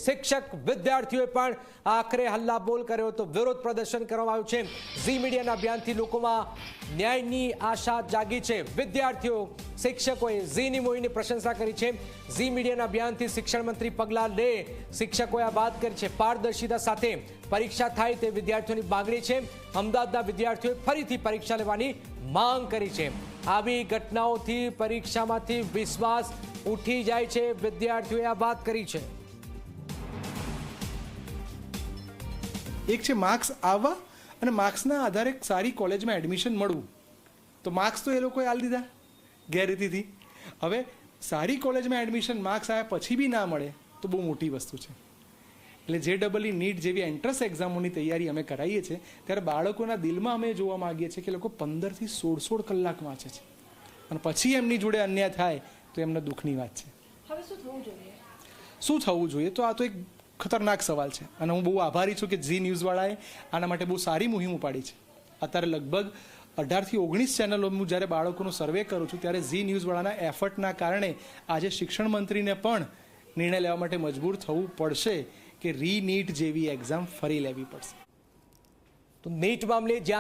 શિક્ષક વિદ્યાર્થીઓએ પણ આખરે હલ્લાબોલ કર્યો હતો, વિરોધ પ્રદર્શન કરવામાં આવ્યું છે. ઝી મીડિયાના અભિયાનથી લોકોમાં ન્યાયની આશા જાગી છે. વિદ્યાર્થીઓ શિક્ષકોએ ઝીની મોહીની પ્રશંસા કરી છે. ઝી મીડિયાના અભિયાનથી શિક્ષણ મંત્રી પગલાં લે, શિક્ષકોએ આ વાત કરી છે. પારદર્શિતા સાથે પરીક્ષા થાય તે વિદ્યાર્થીઓની માંગણી છે. અમદાવાદના વિદ્યાર્થીઓએ ફરીથી પરીક્ષા લેવાની માંગ કરી છે. આવી ઘટનાઓથી પરીક્ષામાંથી વિશ્વાસ ઉઠી જાય છે. વિદ્યાર્થીઓએ આ વાત કરી છે. એક છે માર્ક્સ આવવા અને માર્ક્સના આધારે સારી કોલેજમાં એડમિશન મળવું. તો માર્ક્સ તો એ લોકોએ આલી દીધા ગેરરીતિથી. હવે સારી કોલેજમાં એડમિશન માર્ક્સ આવ્યા પછી બી ના મળે તો બહુ મોટી વસ્તુ છે. એટલે JEE નીટ જેવી એન્ટ્રન્સ એક્ઝામોની તૈયારી અમે કરાવીએ છીએ ત્યારે બાળકોના દિલમાં અમે જોવા માગીએ છીએ કે લોકો 15 થી 16 કલાક વાંચે છે અને પછી એમની જોડે અન્યાય થાય તો એમને દુઃખની વાત છે. હવે શું થવું જોઈએ? શું થવું જોઈએ? તો આ તો એક ખતરનાક સવાલ છે અને હું બહુ આભારી છું કે ઝી ન્યૂઝવાળાએ આના માટે બહુ સારી મુહિમ ઉપાડી છે. અત્યારે લગભગ 18 થી 19 ચેનલો હું જ્યારે બાળકોનો સર્વે કરું છું ત્યારે ઝી ન્યૂઝવાળાના એફર્ટના કારણે આજે શિક્ષણ મંત્રીને પણ નિર્ણય લેવા માટે મજબૂર થવું પડશે કે નીટ જેવી એક્ઝામ ફરી લેવી પડશે. તો નીટ મામલે જ્યાં